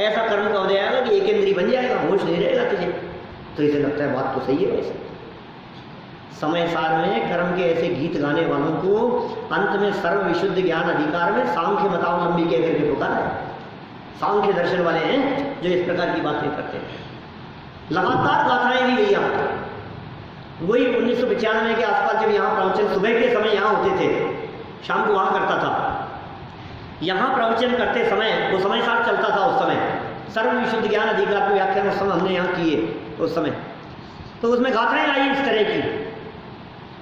ऐसा कर्म का उदय आएगा कि एकेंद्री बन जाएगा, होश नहीं रहेगा तुझे। तो इसे लगता है बात तो सही है। वैसे समय सार में कर्म के ऐसे गीत गाने वालों को अंत में सर्व विशुद्ध ज्ञान अधिकार में सांख्य मतावलंबी कह करके पुकारा है। सांख्य दर्शन वाले हैं जो इस प्रकार की बातें करते हैं। लगातार गाथाएं भी गई यहाँ, वही 1995 के आसपास जब यहाँ प्रवचन सुबह के समय यहाँ होते थे, शाम को वहाँ करता था, यहाँ प्रवचन करते समय वो समय साथ चलता था उस समय, सर्व विशुद्ध ज्ञान अधिकार पे व्याख्यान उस समय हमने यहाँ किए उस समय, तो उसमें गाथाएं आई इस तरह की।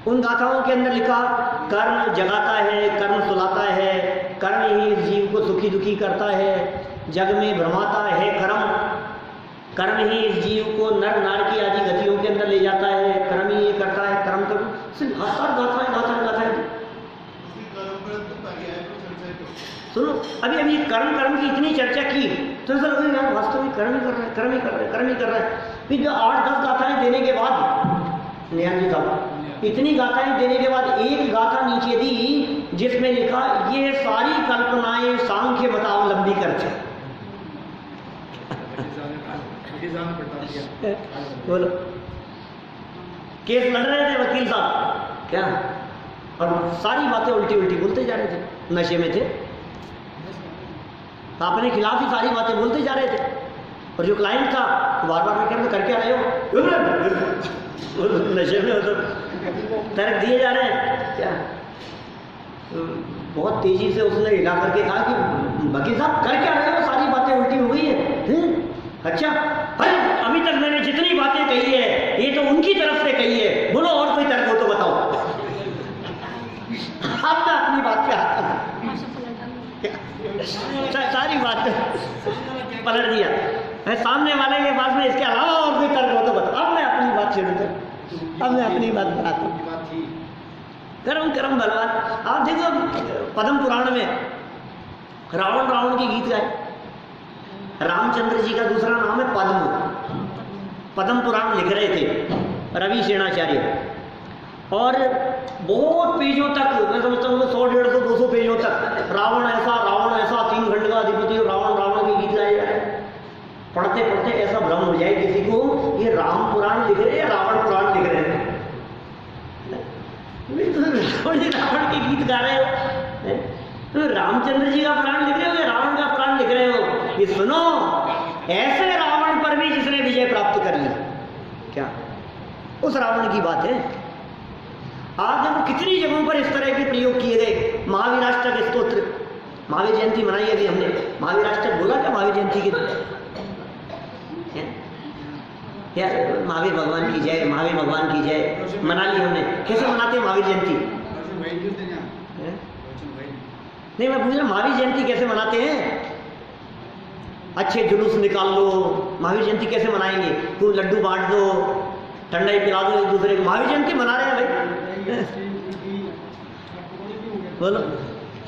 उन गाथाओं के अंदर लिखा, कर्म जगाता है, कर्म सुलाता है, कर्म ही जीव को सुखी दुखी करता है, जग में भ्रमाता है कर्म ही इस जीव को नर नारकी आदि गतियों के अंदर ले जाता है, कर्म ही ये करता है, कर्म कर सिर्फ गाथाएं। सुनो, अभी कर्म की इतनी चर्चा की तो ऐसा लगा यार वास्तव में कर्म ही कर रहा है। फिर जो 8-10 गाथाएं देने के बाद नियाजी साहब इतनी गाथाएं देने के बाद एक गाथा नीचे दी जिसमें लिखा, ये सारी कल्पनाएं सांख्य मतावलंबी करते हैं। बोलो, केस लड़ रहे थे वकील साहब क्या, और सारी बातें उल्टी बोलते जा रहे थे, नशे में थे, अपने खिलाफ ही सारी बातें बोलते जा रहे थे, और जो क्लाइंट था बार बार करके आए हो नशे में, तो तर्क दिए जा रहे हैं क्या। बहुत तेजी से उसने हिला करके कहा कि वकील साहब कर क्या रहे हो, सारी बातें उल्टी हो गई है। अच्छा, अरे अभी तक मैंने जितनी बातें कही है ये तो उनकी तरफ से कही है, बोलो और कोई तर्क हो तो बताओ। आपने अपनी बात पे आता सारी बात पलट दिया है, सामने वाले के पास में इसके अलावा और कोई तर्क हो तो बताओ। अब मैं अपनी बात शुरू कर, अब मैं अपनी बात बताता हूँ। कर्म बलवान। आप देखो पद्म पुराण में रावण के गीत गाए, रामचंद्र जी का दूसरा नाम है पद्म पुराण लिख रहे थे रवि सेनाचार्य, और बहुत पेजों तक, मैं समझता हूँ 100, 150, 200 पेजों तक रावण ऐसा 3 खंड का अधिपति रावण के गीत गाए जा रहे हैं। पढ़ते पढ़ते ऐसा भ्रम हो जाए किसी को ये राम पुराण लिख रहे हैं, रावण पुराण लिख रहे हैं। रावण के गीत गा रहे हो हैं? तो रामचंद्र जी का पुराण लिख रहे हो या रावण का पुराण लिख रहे हो? ये सुनो, ऐसे रावण पर भी जिसने विजय प्राप्त कर ली, क्या उस रावण की बात है। आज देखो कितनी जगहों पर इस तरह के प्रयोग किए गए। महावीराष्टक स्तोत्र, महावीर जयंती मनाई अभी हमने, महावीराष्टक बोला क्या महावीर जयंती के या महावीर भगवान की जय, महावीर भगवान की जय मना ली हमने। कैसे मनाते हैं महावीर जयंती? नहीं, मैं पूछ रहा महावीर जयंती कैसे मनाते हैं? अच्छे जुलूस निकाल लो। महावीर जयंती कैसे मनाएंगे? तू लड्डू बांट दो, ठंडाई पिला दो एक दूसरे को, महावीर जयंती मना रहे हैं भाई। बोलो,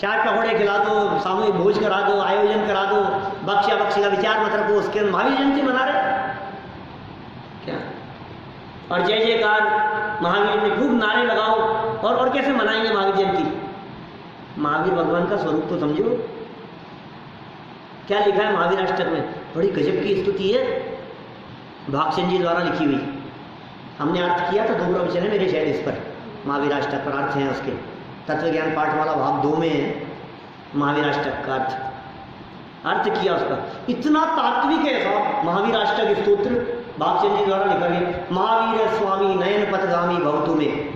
चाट पकौड़े खिला दो, सामूहिक भोज करा दो, आयोजन करा दो, बख्शा बख्शी का विचार मत रखो, उसके महावीर जयंती मना रहे क्या? और जय जयकार महावीर में खूब नारे लगाओ। और कैसे मनाएंगे महावीर जयंती? महावीर भगवान का स्वरूप तो समझो। क्या लिखा है महावीर अष्टक में? बड़ी गजब की स्तुति है, भागचंद जी द्वारा लिखी हुई। हमने अर्थ किया था, 2 प्रवचन है मेरे शायद इस पर, महावीर अष्टक पर अर्थ हैं उसके। तत्व ज्ञान पाठमाला भाग 2 में है महावीर अष्टक का अर्थ किया उसका। इतना तात्विक है साहब महावीर अष्टक स्तोत्र, भागचंद जी द्वारा लिखा गया। महावीर स्वामी नयन पथगामी भवतु में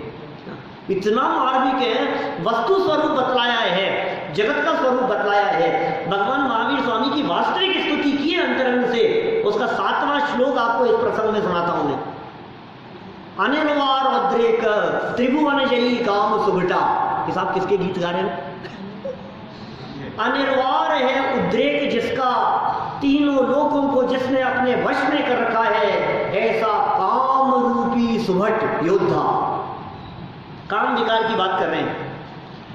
इतना मार्मिक है, वस्तु स्वरूप बतलाया है, जगत का स्वरूप बतलाया है। भगवान महावीर स्वामी की वास्तविक स्तुति की है अंतरंग से। उसका 7वां श्लोक आपको इस प्रसंग में सुनाता हूं मैं। अनिर्वार उद्रेक त्रिभुवन जयी काम सुभटा। कि साहब किसके गीत गा रहे हैं? अनिर्वार है उद्रेक जिसका, तीनों लोगों को जिसने अपने वश में कर रखा है, ऐसा काम रूपी सुभट योद्धा। काम विकार की बात कर रहे हैं,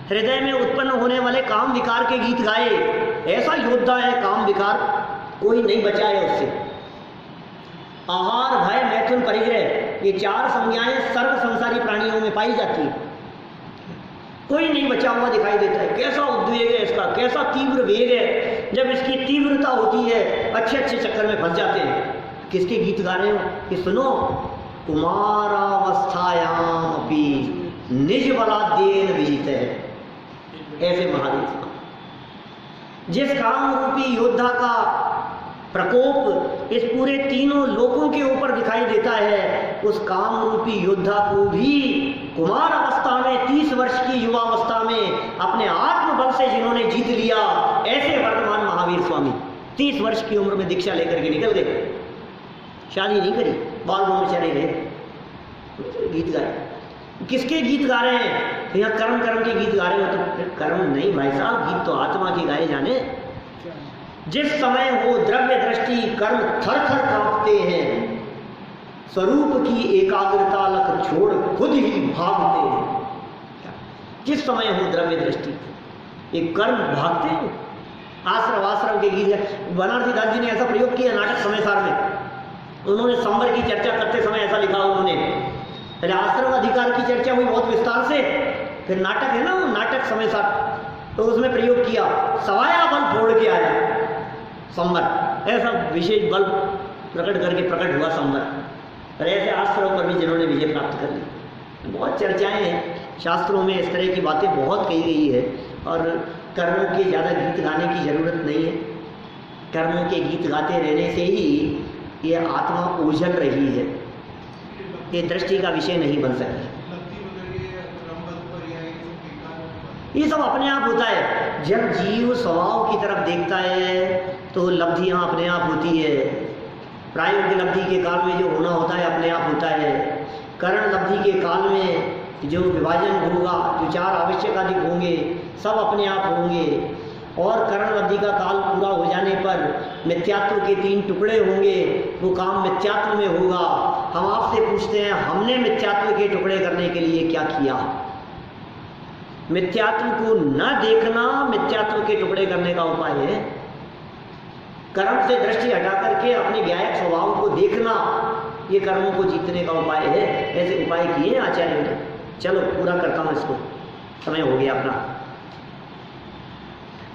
हृदय में उत्पन्न होने वाले काम विकार के गीत गाए। ऐसा योद्धा है काम विकार, कोई नहीं बचा है उससे। आहार भय मैथुन परिग्रह, ये 4 संज्ञाएं सर्व संसारी प्राणियों में पाई जाती है। कोई नहीं बचा हुआ दिखाई देता है। कैसा उद्वेग है इसका, कैसा तीव्र वेग है। जब इसकी तीव्रता होती है, अच्छे अच्छे चक्कर में फंस जाते हैं। किसके गीत गा रहे हो? कि सुनो, कुमारावस्थायाम अपि निज बलाद्येन विजित है। ऐसे महादेव जिस काम रूपी योद्धा का प्रकोप इस पूरे तीनों लोकों के ऊपर दिखाई देता है, उस काम रूपी योद्धा को भी कुमार अवस्था में, 30 वर्ष की युवावस्था में अपने आत्मबल से जिन्होंने जीत लिया, ऐसे वर्तमान महावीर स्वामी 30 वर्ष की उम्र में दीक्षा लेकर के निकल गए। शादी नहीं करी, बाल ब्रह्मचारी रहे, गीत गाए। किसके गीत गा रहे हैं? तो यहाँ कर्म के गीत गा रहे हो तो कर्म नहीं भाई साहब, गीत तो आत्मा के गाए जाने। जिस समय हो द्रव्य दृष्टि कर्म थर थर कांपते हैं, स्वरूप की एकाग्रता लख छोड़ खुद ही भागते हैं। जिस समय हो द्रव्य दृष्टि ये कर्म भागते हैं। आश्रम के गीत बनारसी दास जी ने ऐसा प्रयोग किया नाटक समय सार में। उन्होंने संवर की चर्चा करते समय ऐसा लिखा, उन्होंने पहले आश्रम अधिकार की चर्चा हुई बहुत विस्तार से, फिर नाटक है ना वो नाटक समय सार, तो उसमें प्रयोग किया सवाया बल फोड़ के आया संवर, ऐसा विशेष बल प्रकट करके प्रकट हुआ संवर। और ऐसे आश्रम पर भी जिन्होंने विजय प्राप्त कर ली। बहुत चर्चाएं हैं शास्त्रों में, इस तरह की बातें बहुत कही गई है। और कर्मों के ज़्यादा गीत गाने की जरूरत नहीं है। कर्मों के गीत गाते रहने से ही ये आत्मा ओझल रही है, ये दृष्टि का विषय नहीं बन सकी। ये सब अपने आप होता है। जब जीव स्वभाव की तरफ देखता है तो लब्धियां अपने आप होती है। प्रायोगिक लब्धि के काल में जो होना होता है अपने आप होता है। करण लब्धि के काल में जो विभाजन होगा, जो 4 आवश्यक अधिक होंगे, सब अपने आप होंगे। और करण लब्धि का काल पूरा हो जाने पर मिथ्यात्व के 3 टुकड़े होंगे, वो काम मिथ्यात्व में होगा। हम आपसे पूछते हैं, हमने मिथ्यात्व के टुकड़े करने के लिए क्या किया? मिथ्यात्व को न देखना मिथ्यात्व के टुकड़े करने का उपाय है। कर्म से दृष्टि हटा करके अपने व्यायक स्वभाव को देखना, ये कर्मों को जीतने का उपाय है। ऐसे उपाय किए आचार्यों ने। चलो पूरा करता हूँ इसको, समय हो गया अपना।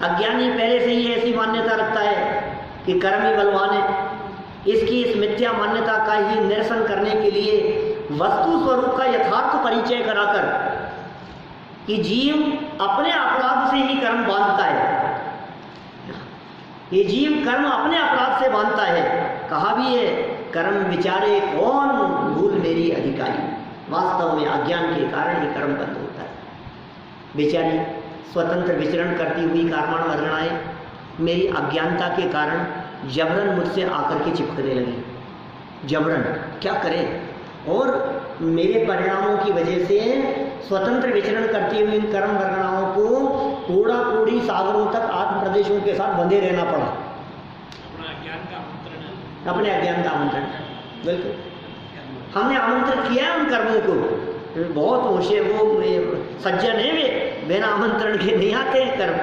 अज्ञानी पहले से ही ऐसी मान्यता रखता है कि कर्म ही बलवान है। इसकी इस मिथ्या मान्यता का ही निरसन करने के लिए वस्तु स्वरूप का यथार्थ परिचय कराकर कि जीव अपने अपराध से ही कर्म बांधता है। ये जीव कर्म अपने अपराध से बांधता है। कहा भी है, कर्म विचारे कौन भूल मेरी अधिकारी। वास्तव में अज्ञान के कारण ये कर्म बंद होता है। बेचारी स्वतंत्र विचरण करती हुई कारवाण वर्गणाएं मेरी अज्ञानता के कारण जबरन मुझसे आकर के चिपकने लगी। जबरन क्या करें, और मेरे परिणामों की वजह से स्वतंत्र विचरण करती हुई इन कर्म वर्गणाओं को कोड़ा कोड़ी सागरों तक आत्म प्रदेशों के साथ बंधे रहना पड़ा। अपने अज्ञान का आमंत्रण, बिल्कुल हमने आमंत्रित किया है उन कर्मों को। बहुत होशियार वो सज्जन है, वे बिना आमंत्रण के नहीं आते हैं कर्म।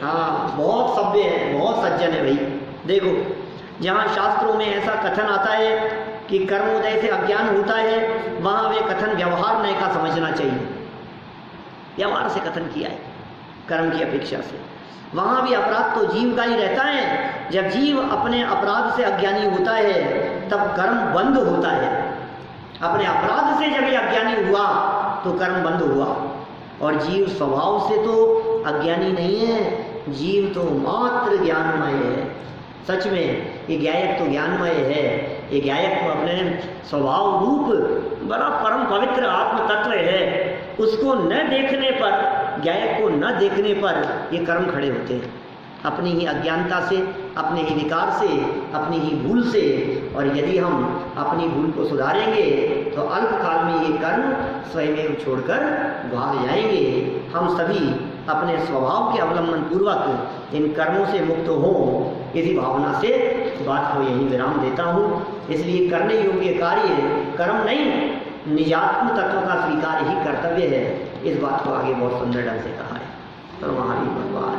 हाँ, बहुत सभ्य है, बहुत सज्जन है भाई। देखो, जहाँ शास्त्रों में ऐसा कथन आता है कि कर्मोदय से अज्ञान होता है, वहाँ वे कथन व्यवहार नहीं का समझना चाहिए। व्यवहार से कथन किया है कर्म की अपेक्षा से। वहाँ भी अपराध तो जीव का ही रहता है। जब जीव अपने अपराध से अज्ञानी होता है तब कर्म बंद होता है। अपने अपराध से जब ये अज्ञानी हुआ तो कर्म बंद हुआ। और जीव स्वभाव से तो अज्ञानी नहीं है, जीव तो मात्र ज्ञानमय है। सच में ये ज्ञायक तो ज्ञानमय है। ये ज्ञायक तो अपने स्वभाव रूप बड़ा परम पवित्र आत्म तत्व है। उसको न देखने पर, ज्ञायक को न देखने पर ये कर्म खड़े होते हैं, अपनी ही अज्ञानता से, अपने ही विकार से, अपनी ही भूल से। और यदि हम अपनी भूल को सुधारेंगे तो अल्पकाल में ये कर्म स्वयं छोड़कर भाग जाएंगे। हम सभी अपने स्वभाव के अवलंबन पूर्वक इन कर्मों से मुक्त हो, इसी भावना से बात को यही विराम देता हूँ। इसलिए करने योग्य कार्य कर्म नहीं, निजात्म तत्व का स्वीकार ही कर्तव्य है। इस बात को आगे बहुत सुंदर ढंग से कहा है। तो महावीर भगवान